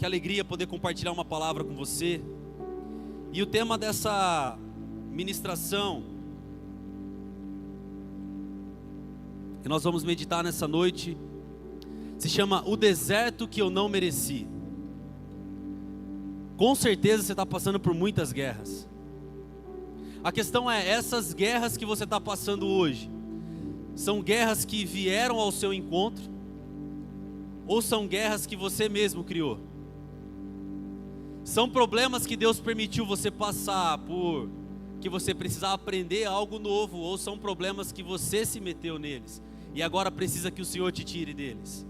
Que alegria poder compartilhar uma palavra com você. E o tema dessa ministração que nós vamos meditar nessa noite se chama O Deserto que eu não mereci. Com certeza você está passando por muitas guerras. A questão é, essas guerras que você está passando hoje, são guerras que vieram ao seu encontro? Ou são guerras que você mesmo criou? São problemas que Deus permitiu você passar por, que você precisava aprender algo novo, ou são problemas que você se meteu neles e agora precisa que o Senhor te tire deles?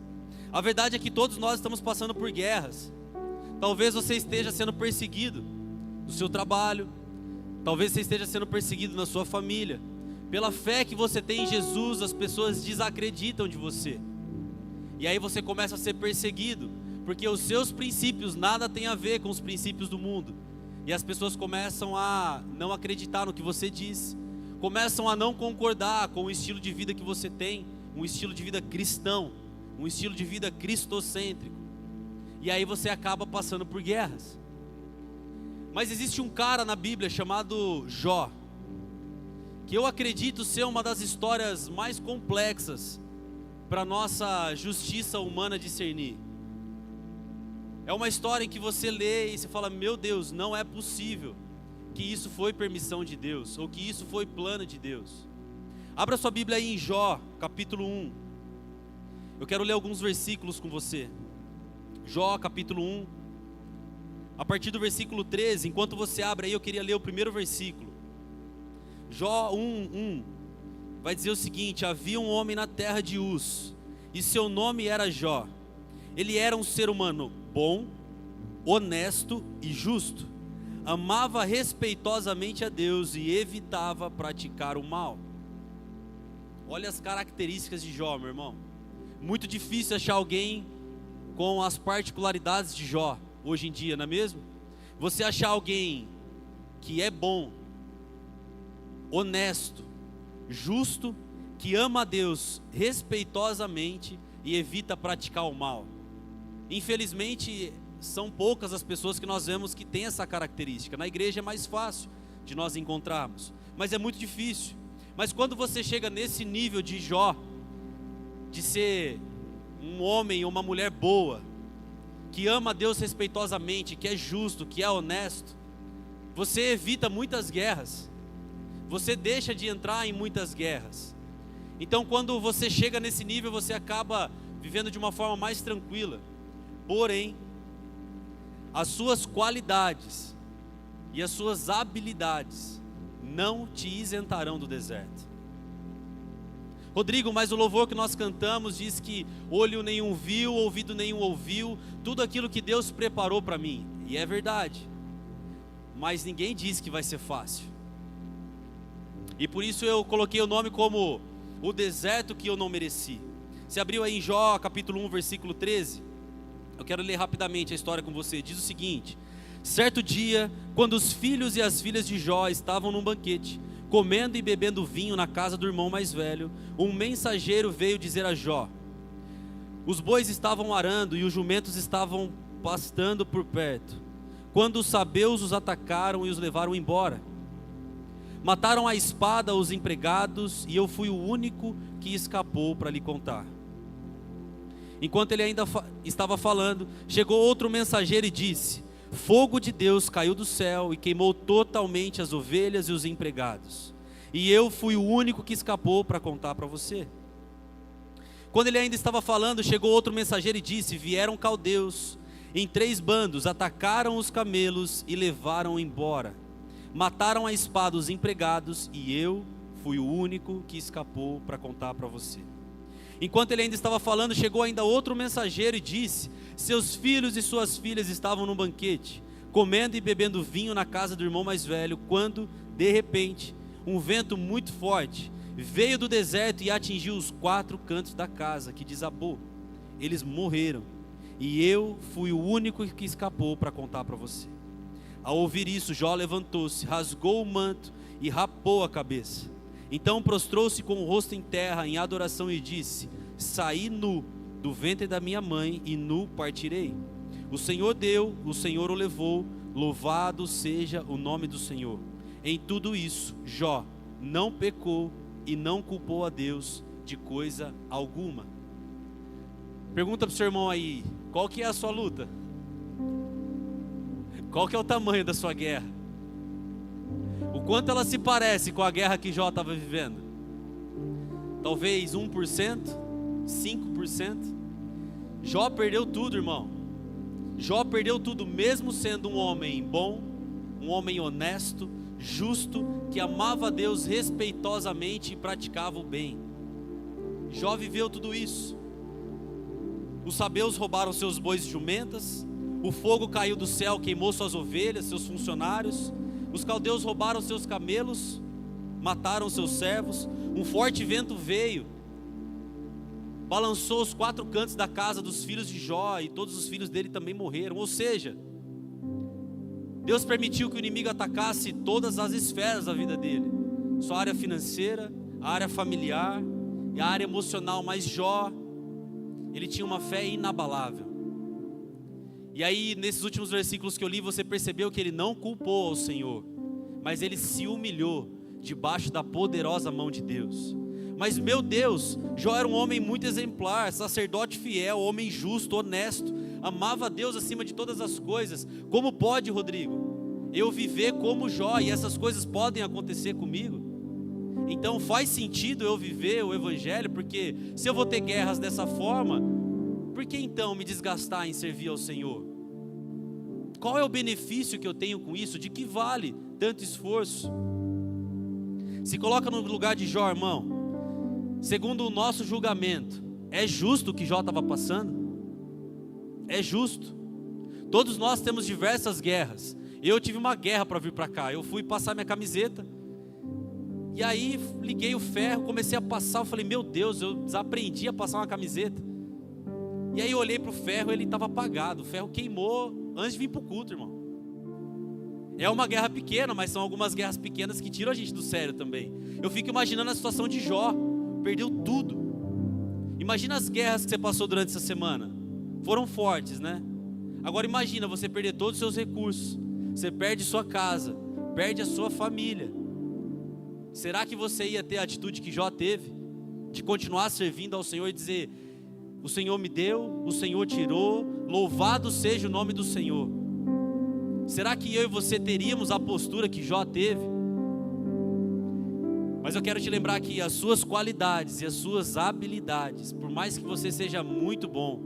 A verdade é que todos nós estamos passando por guerras. Talvez você esteja sendo perseguido no seu trabalho, talvez você esteja sendo perseguido na sua família. Pela fé que você tem em Jesus, as pessoas desacreditam de você. E aí você começa a ser perseguido, porque os seus princípios nada tem a ver com os princípios do mundo. E as pessoas começam a não acreditar no que você diz, começam a não concordar com o estilo de vida que você tem, um estilo de vida cristão, um estilo de vida cristocêntrico. E aí você acaba passando por guerras. Mas existe um cara na Bíblia chamado Jó, que eu acredito ser uma das histórias mais complexas para a nossa justiça humana discernir. É uma história em que você lê e você fala: meu Deus, não é possível que isso foi permissão de Deus, ou que isso foi plano de Deus. Abra sua Bíblia aí em Jó, capítulo 1. Eu quero ler alguns versículos com você. Jó, capítulo 1, a partir do versículo 13. Enquanto você abre aí, eu queria ler o primeiro versículo. Jó 1:1 vai dizer o seguinte: havia um homem na terra de Uz, e seu nome era Jó. Ele era um ser humano bom, honesto e justo. Amava respeitosamente a Deus e evitava praticar o mal. Olha as características de Jó, meu irmão. Muito difícil achar alguém com as particularidades de Jó hoje em dia, não é mesmo? Você achar alguém que é bom, honesto, justo, que ama a Deus respeitosamente e evita praticar o mal. Infelizmente, são poucas as pessoas que nós vemos que têm essa característica. Na igreja é mais fácil de nós encontrarmos, mas é muito difícil. Mas quando você chega nesse nível de Jó, de ser um homem ou uma mulher boa, que ama a Deus respeitosamente, que é justo, que é honesto, você evita muitas guerras, você deixa de entrar em muitas guerras. Então quando você chega nesse nível, você acaba vivendo de uma forma mais tranquila. Porém, as suas qualidades e as suas habilidades não te isentarão do deserto. Rodrigo, mas o louvor que nós cantamos diz que olho nenhum viu, ouvido nenhum ouviu, tudo aquilo que Deus preparou para mim. E é verdade, mas ninguém diz que vai ser fácil. E por isso eu coloquei o nome como O Deserto que eu não mereci. Você abriu aí em Jó capítulo 1 versículo 13? Eu quero ler rapidamente a história com você. Diz o seguinte: certo dia, quando os filhos e as filhas de Jó estavam num banquete, comendo e bebendo vinho na casa do irmão mais velho, um mensageiro veio dizer a Jó: os bois estavam arando e os jumentos estavam pastando por perto, quando os sabeus os atacaram e os levaram embora. Mataram à espada os empregados e eu fui o único que escapou para lhe contar. Enquanto ele ainda estava falando, chegou outro mensageiro e disse: fogo de Deus caiu do céu e queimou totalmente as ovelhas e os empregados. E eu fui o único que escapou para contar para você. Quando ele ainda estava falando, chegou outro mensageiro e disse: vieram caldeus em 3 bandos, atacaram os camelos e levaram embora. Mataram à espada os empregados e eu fui o único que escapou para contar para você. Enquanto ele ainda estava falando, chegou ainda outro mensageiro e disse: seus filhos e suas filhas estavam num banquete, comendo e bebendo vinho na casa do irmão mais velho, quando, de repente, um vento muito forte veio do deserto e atingiu os 4 cantos da casa, que desabou. Eles morreram, e eu fui o único que escapou para contar para você. Ao ouvir isso, Jó levantou-se, rasgou o manto e rapou a cabeça. Então prostrou-se com o rosto em terra em adoração e disse: saí nu do ventre da minha mãe e nu partirei. O Senhor deu, o Senhor o levou, louvado seja o nome do Senhor. Em tudo isso, Jó não pecou e não culpou a Deus de coisa alguma. Pergunta para o seu irmão aí, qual que é a sua luta? Qual que é o tamanho da sua guerra? O quanto ela se parece com a guerra que Jó estava vivendo? Talvez 1%, 5%. Jó perdeu tudo, irmão. Jó perdeu tudo, mesmo sendo um homem bom, um homem honesto, justo, que amava a Deus respeitosamente e praticava o bem. Jó viveu tudo isso. Os sabeus roubaram seus bois e jumentas, o fogo caiu do céu, queimou suas ovelhas, seus funcionários, os caldeus roubaram seus camelos, mataram seus servos, um forte vento veio, balançou os 4 cantos da casa dos filhos de Jó, e todos os filhos dele também morreram. Ou seja, Deus permitiu que o inimigo atacasse todas as esferas da vida dele, sua área financeira, a área familiar e a área emocional, mas Jó, ele tinha uma fé inabalável. E aí, nesses últimos versículos que eu li, você percebeu que ele não culpou ao Senhor, mas ele se humilhou debaixo da poderosa mão de Deus. Mas meu Deus, Jó era um homem muito exemplar, sacerdote fiel, homem justo, honesto, amava a Deus acima de todas as coisas. Como pode, Rodrigo, eu viver como Jó e essas coisas podem acontecer comigo? Então faz sentido eu viver o Evangelho, porque se eu vou ter guerras dessa forma, por que então me desgastar em servir ao Senhor? Qual é o benefício que eu tenho com isso? De que vale tanto esforço? Se coloca no lugar de Jó, irmão. Segundo o nosso julgamento, é justo o que Jó estava passando? É justo. Todos nós temos diversas guerras. Eu tive uma guerra para vir para cá. Eu fui passar minha camiseta, e aí liguei o ferro, comecei a passar. Eu falei, meu Deus, eu desaprendi a passar uma camiseta. E aí eu olhei para o ferro, ele estava apagado. O ferro queimou antes de vir para o culto, irmão. É uma guerra pequena, mas são algumas guerras pequenas que tiram a gente do sério também. Eu fico imaginando a situação de Jó. Perdeu tudo. Imagina as guerras que você passou durante essa semana. Foram fortes, né? Agora imagina você perder todos os seus recursos. Você perde sua casa, perde a sua família. Será que você ia ter a atitude que Jó teve? De continuar servindo ao Senhor e dizer, o Senhor me deu, o Senhor tirou, louvado seja o nome do Senhor. Será que eu e você teríamos a postura que Jó teve? Mas eu quero te lembrar que as suas qualidades e as suas habilidades, por mais que você seja muito bom,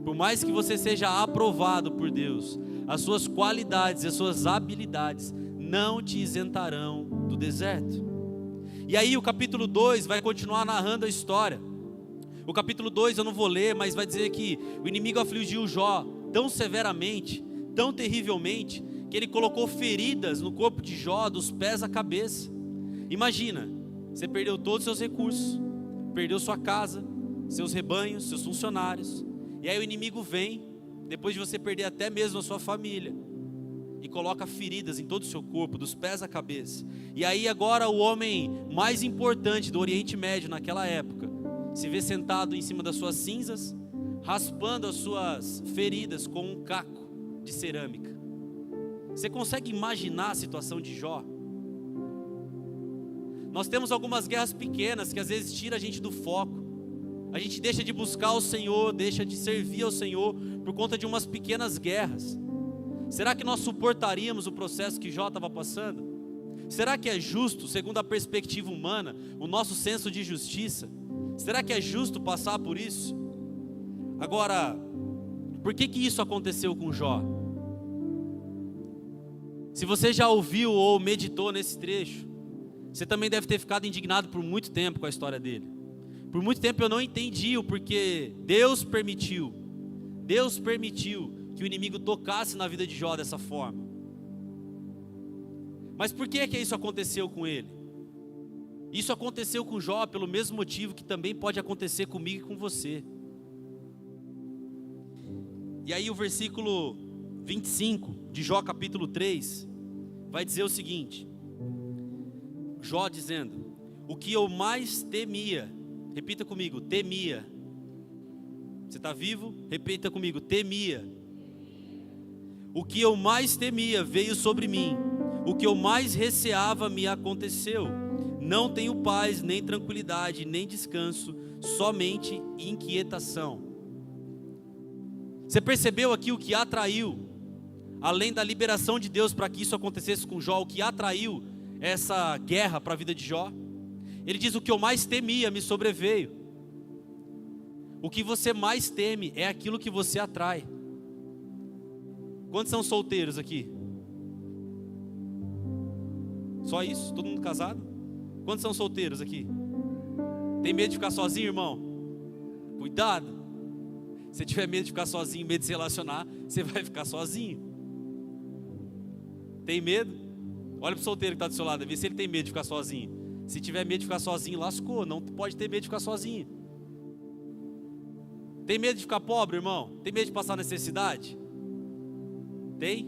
por mais que você seja aprovado por Deus, as suas qualidades e as suas habilidades não te isentarão do deserto. E aí o capítulo 2 vai continuar narrando a história. O capítulo 2 eu não vou ler, mas vai dizer que o inimigo afligiu Jó tão severamente, tão terrivelmente, que ele colocou feridas no corpo de Jó, dos pés à cabeça. Imagina, você perdeu todos os seus recursos, perdeu sua casa, seus rebanhos, seus funcionários, e aí o inimigo vem, depois de você perder até mesmo a sua família, e coloca feridas em todo o seu corpo, dos pés à cabeça. E aí agora o homem mais importante do Oriente Médio naquela época se vê sentado em cima das suas cinzas, raspando as suas feridas com um caco de cerâmica. Você consegue imaginar a situação de Jó? Nós temos algumas guerras pequenas que às vezes tira a gente do foco. A gente deixa de buscar o Senhor, deixa de servir ao Senhor por conta de umas pequenas guerras. Será que nós suportaríamos o processo que Jó estava passando? Será que é justo, segundo a perspectiva humana, o nosso senso de justiça? Será que é justo passar por isso? Agora, por que isso aconteceu com Jó? Se você já ouviu ou meditou nesse trecho, você também deve ter ficado indignado por muito tempo com a história dele. Por muito tempo eu não entendi o porquê Deus permitiu que o inimigo tocasse na vida de Jó dessa forma. Mas por que isso aconteceu com ele? Isso aconteceu com Jó pelo mesmo motivo que também pode acontecer comigo e com você. E aí o versículo 25 de Jó capítulo 3 vai dizer o seguinte: Jó dizendo, o que eu mais temia, repita comigo, temia. Você está vivo? Repita comigo, temia. O que eu mais temia veio sobre mim, o que eu mais receava me aconteceu. Não tenho paz, nem tranquilidade, nem descanso, somente inquietação. Você percebeu aqui o que atraiu, além da liberação de Deus para que isso acontecesse com Jó, o que atraiu essa guerra para a vida de Jó? Ele diz: o que eu mais temia me sobreveio. O que você mais teme é aquilo que você atrai. Quantos são solteiros aqui? Só isso? Todo mundo casado? Quantos são solteiros aqui? Tem medo de ficar sozinho, irmão? Cuidado. Se tiver medo de ficar sozinho, medo de se relacionar, você vai ficar sozinho. Tem medo? Olha para o solteiro que está do seu lado, vê se ele tem medo de ficar sozinho. Se tiver medo de ficar sozinho, lascou. Não pode ter medo de ficar sozinho. Tem medo de ficar pobre, irmão? Tem medo de passar necessidade? Tem?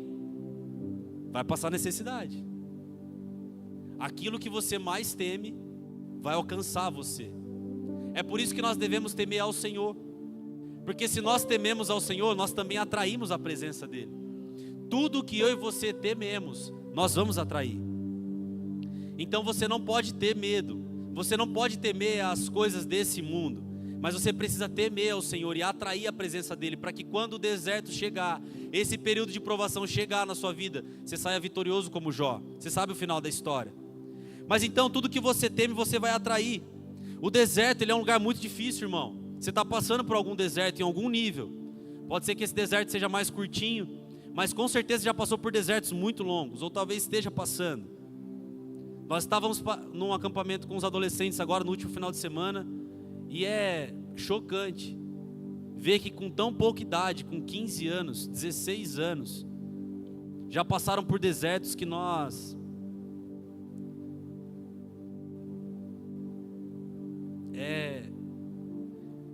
Vai passar necessidade. Aquilo que você mais teme vai alcançar você. É por isso que nós devemos temer ao Senhor. Porque se nós tememos ao Senhor, nós também atraímos a presença dEle. Tudo que eu e você tememos, nós vamos atrair. Então você não pode ter medo. Você não pode temer as coisas desse mundo. Mas você precisa temer ao Senhor e atrair a presença dEle, para que quando o deserto chegar, esse período de provação chegar na sua vida, você saia vitorioso como Jó. Você sabe o final da história. Mas então tudo que você teme, você vai atrair. O deserto, ele é um lugar muito difícil, irmão. Você está passando por algum deserto em algum nível. Pode ser que esse deserto seja mais curtinho, mas com certeza já passou por desertos muito longos, ou talvez esteja passando. Nós estávamos num acampamento com os adolescentes agora no último final de semana, e é chocante ver que com tão pouca idade, com 15 anos, 16 anos, já passaram por desertos que nós...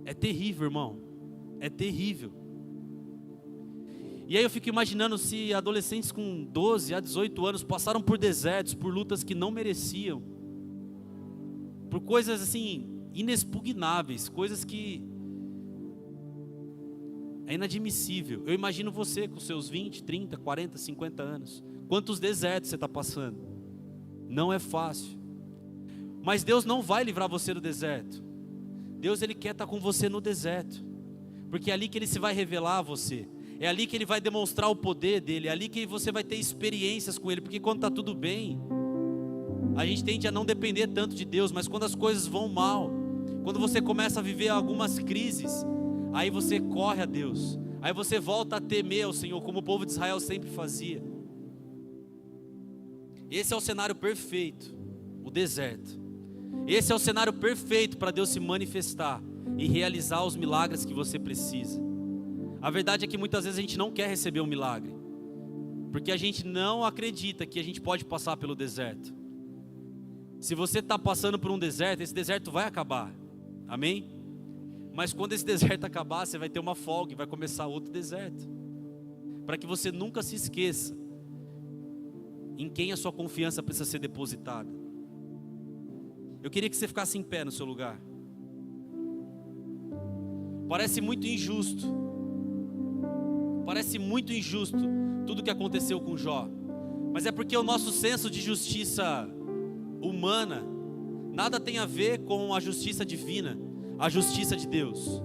É terrível, irmão. É terrível. E aí eu fico imaginando se adolescentes com 12 a 18 anos passaram por desertos, por lutas que não mereciam, por coisas assim inexpugnáveis, coisas que é inadmissível. Eu imagino você com seus 20, 30, 40, 50 anos. Quantos desertos você está passando? Não é fácil. Mas Deus não vai livrar você do deserto. Deus, Ele quer estar com você no deserto, porque é ali que Ele se vai revelar a você. É ali que Ele vai demonstrar o poder dEle. É ali que você vai ter experiências com Ele. Porque quando está tudo bem, a gente tende a não depender tanto de Deus. Mas quando as coisas vão mal, quando você começa a viver algumas crises, aí você corre a Deus. Aí você volta a temer ao Senhor, como o povo de Israel sempre fazia. Esse é o cenário perfeito, o deserto. Esse é o cenário perfeito para Deus se manifestar e realizar os milagres que você precisa. A verdade é que muitas vezes a gente não quer receber um milagre, porque a gente não acredita que a gente pode passar pelo deserto. Se você está passando por um deserto, esse deserto vai acabar, amém? Mas quando esse deserto acabar, você vai ter uma folga e vai começar outro deserto, para que você nunca se esqueça em quem a sua confiança precisa ser depositada. Eu queria que você ficasse em pé no seu lugar. Parece muito injusto tudo que aconteceu com Jó, mas é porque o nosso senso de justiça humana nada tem a ver com a justiça divina, a justiça de Deus.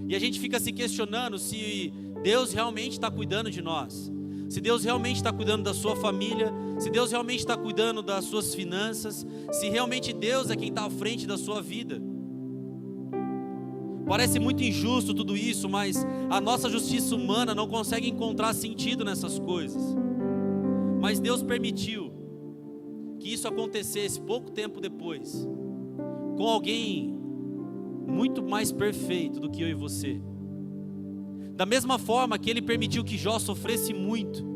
E a gente fica se questionando se Deus realmente está cuidando de nós, se Deus realmente está cuidando da sua família, se Deus realmente está cuidando das suas finanças, se realmente Deus é quem está à frente da sua vida. Parece muito injusto tudo isso, mas a nossa justiça humana não consegue encontrar sentido nessas coisas. Mas Deus permitiu que isso acontecesse pouco tempo depois, com alguém muito mais perfeito do que eu e você. Da mesma forma que Ele permitiu que Jó sofresse muito,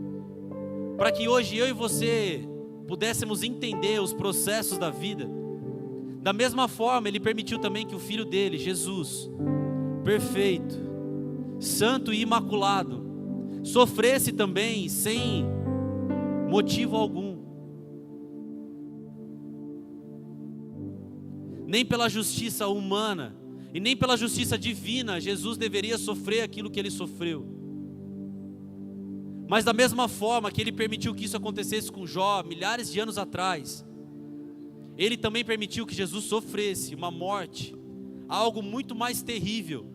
para que hoje eu e você pudéssemos entender os processos da vida. Da mesma forma, Ele permitiu também que o Filho dele, Jesus, perfeito, santo e imaculado, sofresse também sem motivo algum. Nem pela justiça humana e nem pela justiça divina, Jesus deveria sofrer aquilo que Ele sofreu. Mas da mesma forma que Ele permitiu que isso acontecesse com Jó milhares de anos atrás, Ele também permitiu que Jesus sofresse uma morte, algo muito mais terrível,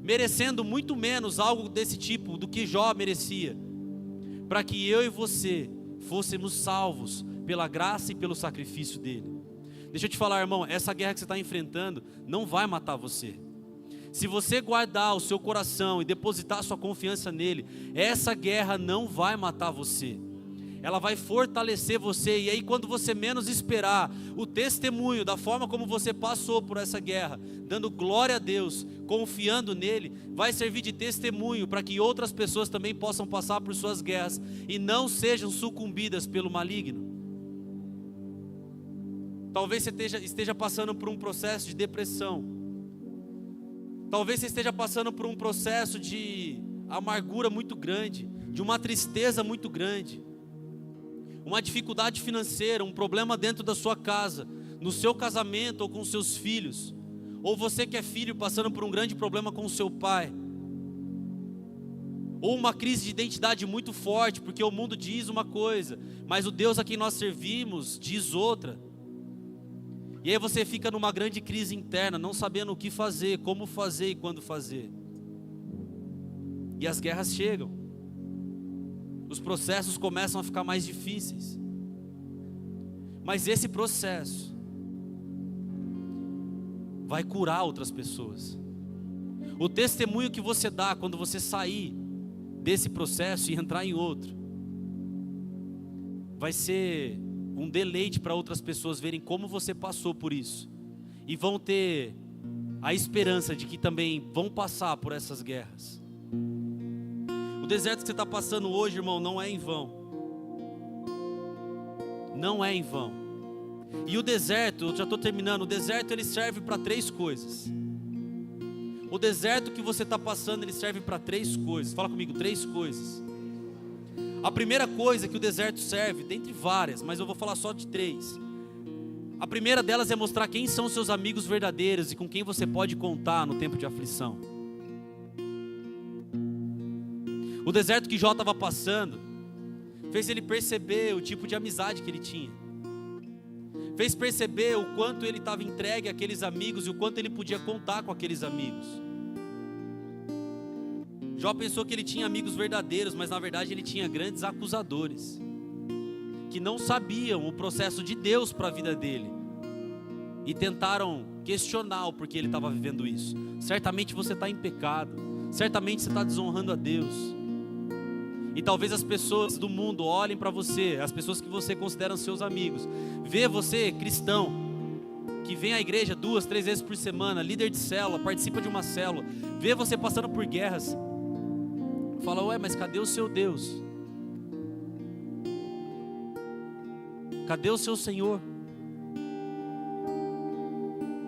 merecendo muito menos algo desse tipo do que Jó merecia, para que eu e você fôssemos salvos pela graça e pelo sacrifício dele. Deixa eu te falar, irmão, essa guerra que você está enfrentando não vai matar você. Se você guardar o seu coração e depositar sua confiança nele, essa guerra não vai matar você. Ela vai fortalecer você, e aí quando você menos esperar, o testemunho da forma como você passou por essa guerra, dando glória a Deus, confiando nele, vai servir de testemunho para que outras pessoas também possam passar por suas guerras e não sejam sucumbidas pelo maligno. Talvez você esteja passando por um processo de depressão. Talvez você esteja passando por um processo de amargura muito grande, de uma tristeza muito grande, uma dificuldade financeira, um problema dentro da sua casa, no seu casamento ou com seus filhos, ou você que é filho passando por um grande problema com o seu pai, ou uma crise de identidade muito forte, porque o mundo diz uma coisa, mas o Deus a quem nós servimos diz outra. E aí você fica numa grande crise interna, não sabendo o que fazer, como fazer e quando fazer. E as guerras chegam. Os processos começam a ficar mais difíceis. Mas esse processo vai curar outras pessoas. O testemunho que você dá quando você sair desse processo e entrar em outro, vai ser um deleite para outras pessoas verem como você passou por isso, e vão ter a esperança de que também vão passar por essas guerras. O deserto que você está passando hoje, irmão, não é em vão. Não é em vão. E o deserto, eu já estou terminando, o deserto ele serve para 3 coisas. O deserto que você está passando, ele serve para 3 coisas. Fala comigo, 3 coisas. A primeira coisa que o deserto serve, dentre várias, mas eu vou falar só de 3. A primeira delas é mostrar quem são seus amigos verdadeiros e com quem você pode contar no tempo de aflição. O deserto que Jó estava passando fez ele perceber o tipo de amizade que ele tinha. Fez perceber o quanto ele estava entregue àqueles amigos e o quanto ele podia contar com aqueles amigos. Jó pensou que ele tinha amigos verdadeiros, mas na verdade ele tinha grandes acusadores, que não sabiam o processo de Deus para a vida dele, e tentaram questionar o porquê ele estava vivendo isso. Certamente você está em pecado, certamente você está desonrando a Deus, e talvez as pessoas do mundo olhem para você, as pessoas que você considera seus amigos, vê você cristão, que vem à igreja 2, 3 vezes por semana, líder de célula, participa de uma célula, vê você passando por guerras, fala, ué, mas cadê o seu Deus? Cadê o seu Senhor?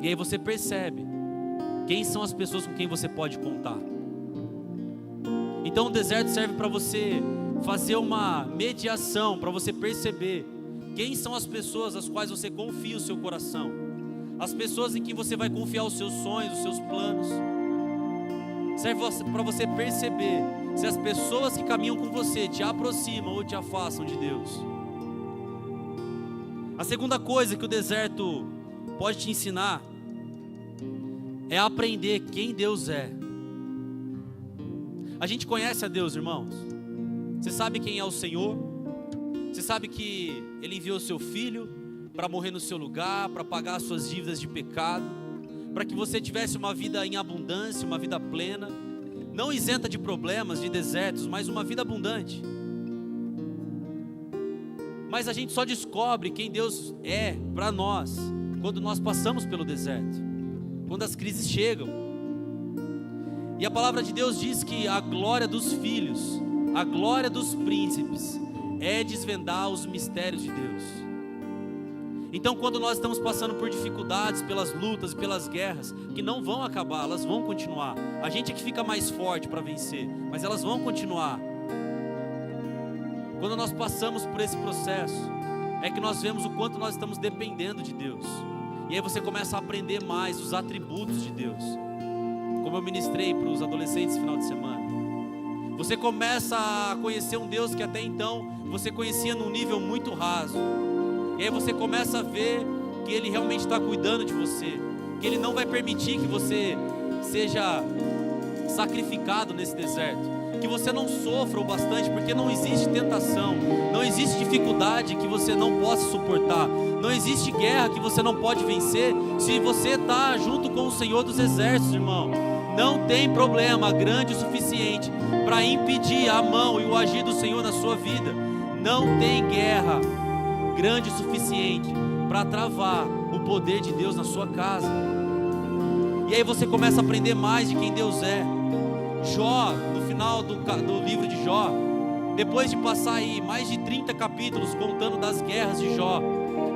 E aí você percebe quem são as pessoas com quem você pode contar. Então o deserto serve para você fazer uma mediação, para você perceber quem são as pessoas às quais você confia o seu coração, as pessoas em quem você vai confiar os seus sonhos, os seus planos. Serve para você perceber se as pessoas que caminham com você te aproximam ou te afastam de Deus. A segunda coisa que o deserto pode te ensinar é aprender quem Deus é. A gente conhece a Deus, irmãos. Você sabe quem é o Senhor. Você sabe que Ele enviou o seu Filho para morrer no seu lugar, para pagar as suas dívidas de pecado, para que você tivesse uma vida em abundância, uma vida plena, não isenta de problemas, de desertos, mas uma vida abundante. Mas a gente só descobre quem Deus é para nós quando nós passamos pelo deserto, quando as crises chegam. E a palavra de Deus diz que a glória dos filhos, a glória dos príncipes é desvendar os mistérios de Deus. Então quando nós estamos passando por dificuldades, pelas lutas e pelas guerras, que não vão acabar, elas vão continuar. A gente é que fica mais forte para vencer, mas elas vão continuar. Quando nós passamos por esse processo, é que nós vemos o quanto nós estamos dependendo de Deus. E aí você começa a aprender mais os atributos de Deus. Como eu ministrei para os adolescentes no final de semana. Você começa a conhecer um Deus que até então você conhecia num nível muito raso. E aí você começa a ver que Ele realmente está cuidando de você, que Ele não vai permitir que você seja sacrificado nesse deserto, que você não sofra o bastante, porque não existe tentação, não existe dificuldade que você não possa suportar, não existe guerra que você não pode vencer, se você está junto com o Senhor dos Exércitos, irmão. Não tem problema grande o suficiente para impedir a mão e o agir do Senhor na sua vida. Não tem guerra grande o suficiente para travar o poder de Deus na sua casa. E aí você começa a aprender mais de quem Deus é. Jó, no final do livro de Jó, depois de passar aí mais de 30 capítulos contando das guerras de Jó,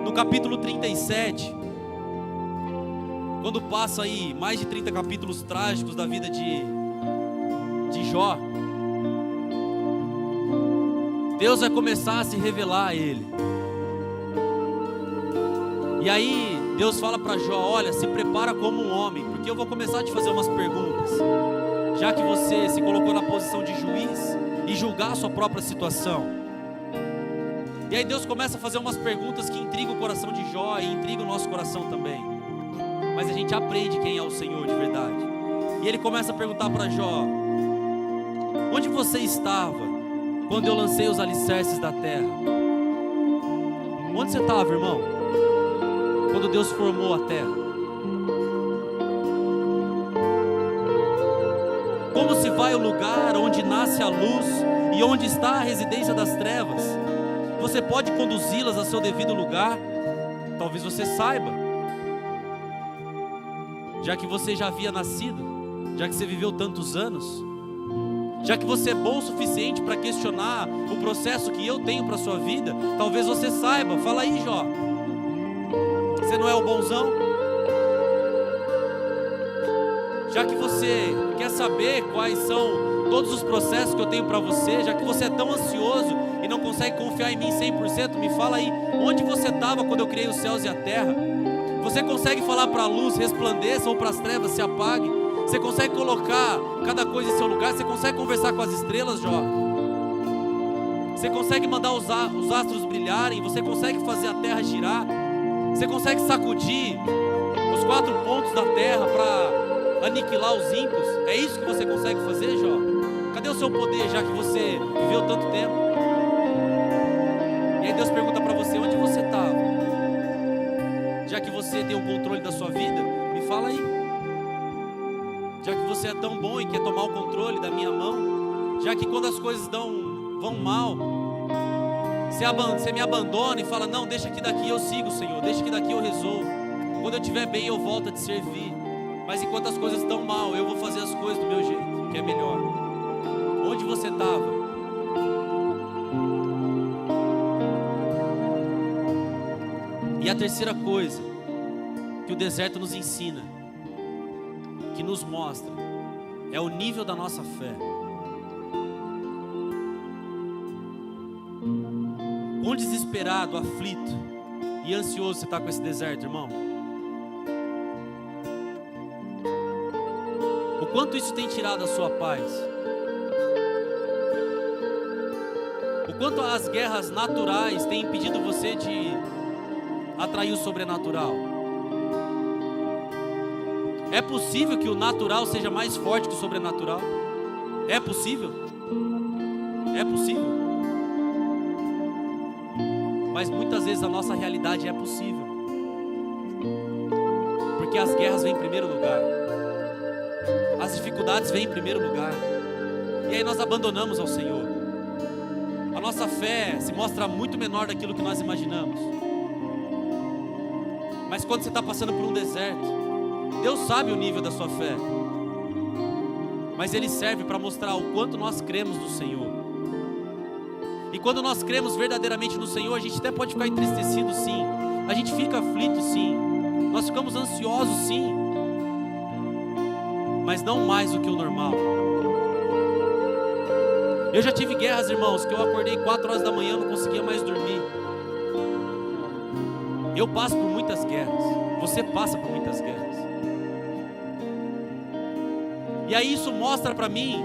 no capítulo 37, quando passa aí mais de 30 capítulos trágicos da vida de Jó, Deus vai começar a se revelar a ele. E aí Deus fala para Jó: olha, se prepara como um homem, porque eu vou começar a te fazer umas perguntas, já que você se colocou na posição de juiz e julgar a sua própria situação. E aí Deus começa a fazer umas perguntas que intrigam o coração de Jó e intrigam o nosso coração também. Mas a gente aprende quem é o Senhor de verdade. E Ele começa a perguntar para Jó: onde você estava quando eu lancei os alicerces da terra? Onde você estava, irmão, quando Deus formou a terra? Como se vai o lugar onde nasce a luz e onde está a residência das trevas? Você pode conduzi-las a seu devido lugar? Talvez você saiba, já que você já havia nascido, já que você viveu tantos anos, já que você é bom o suficiente para questionar o processo que eu tenho para a sua vida. Talvez você saiba. Fala aí, Jó, você não é o bonzão? Já que você quer saber quais são todos os processos que eu tenho para você, já que você é tão ansioso e não consegue confiar em mim 100%, me fala aí, onde você estava quando eu criei os céus e a terra? Você consegue falar para a luz resplandeça ou para as trevas se apague? Você consegue colocar cada coisa em seu lugar? Você consegue conversar com as estrelas, Jó? Você consegue mandar os astros brilharem? Você consegue fazer a terra girar? Você consegue sacudir os 4 pontos da terra para aniquilar os ímpios? É isso que você consegue fazer, Jó? Cadê o seu poder, já que você viveu tanto tempo? E aí Deus pergunta para você: onde você estava? Já que você tem o controle da sua vida, me fala aí. Já que você é tão bom e quer tomar o controle da minha mão, já que quando as coisas vão mal, você me abandona e fala: não, deixa que daqui eu sigo, Senhor, deixa que daqui eu resolvo. Quando eu estiver bem eu volto a te servir. Mas enquanto as coisas estão mal, eu vou fazer as coisas do meu jeito, que é melhor. Onde você estava? E a terceira coisa que o deserto nos ensina, que nos mostra, é o nível da nossa fé. Quão desesperado, aflito e ansioso você está com esse deserto, irmão? O quanto isso tem tirado a sua paz? O quanto as guerras naturais têm impedido você de atrair o sobrenatural? É possível que o natural seja mais forte que o sobrenatural? É possível? É possível. Mas muitas vezes a nossa realidade é possível, porque as guerras vêm em primeiro lugar, as dificuldades vêm em primeiro lugar, e aí nós abandonamos ao Senhor. A nossa fé se mostra muito menor daquilo que nós imaginamos. Mas quando você está passando por um deserto, Deus sabe o nível da sua fé, mas Ele serve para mostrar o quanto nós cremos no Senhor. E quando nós cremos verdadeiramente no Senhor, a gente até pode ficar entristecido, sim, a gente fica aflito, sim, nós ficamos ansiosos, sim, mas não mais do que o normal. Eu já tive guerras, irmãos, que eu acordei 4 horas da manhã, não conseguia mais dormir. Eu passo por muitas guerras, você passa por muitas guerras. E aí isso mostra para mim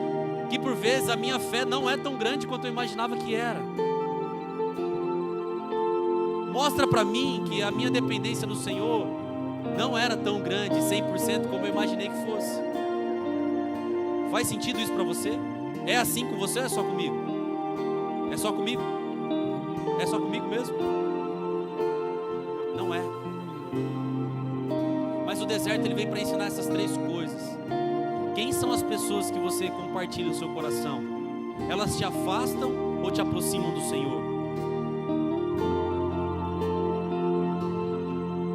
que por vezes a minha fé não é tão grande quanto eu imaginava que era. Mostra para mim que a minha dependência no Senhor não era tão grande, 100% como eu imaginei que fosse. Faz sentido isso para você? É assim com você ou é só comigo? É só comigo? É só comigo mesmo? Não é. Mas o deserto ele vem para ensinar essas três coisas. Quem são as pessoas que você compartilha o seu coração? Elas te afastam ou te aproximam do Senhor?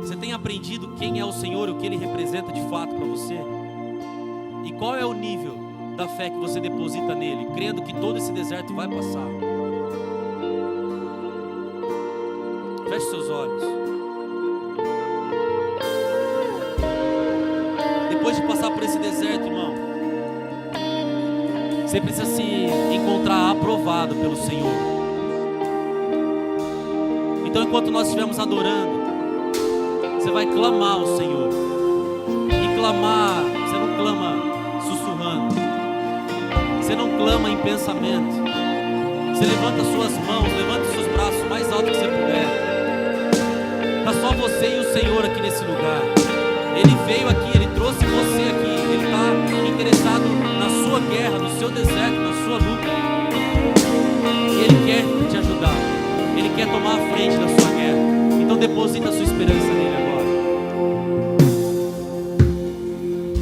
Você tem aprendido quem é o Senhor e o que Ele representa de fato para você? E qual é o nível da fé que você deposita nele, crendo que todo esse deserto vai passar? Feche seus olhos. Depois de passar por esse deserto, irmão, você precisa se encontrar aprovado pelo Senhor. Então, enquanto nós estivermos adorando, você vai clamar ao Senhor. E clamar, você não clama sussurrando, você não clama em pensamento. Você levanta suas mãos, levanta seus braços mais alto que você puder. Está só você e o Senhor aqui nesse lugar. Ele veio aqui, Ele trouxe você aqui. Ele está interessado na sua guerra, no seu deserto, na sua luta. E Ele quer te ajudar. Ele quer tomar a frente da sua guerra. Então deposita a sua esperança nele agora.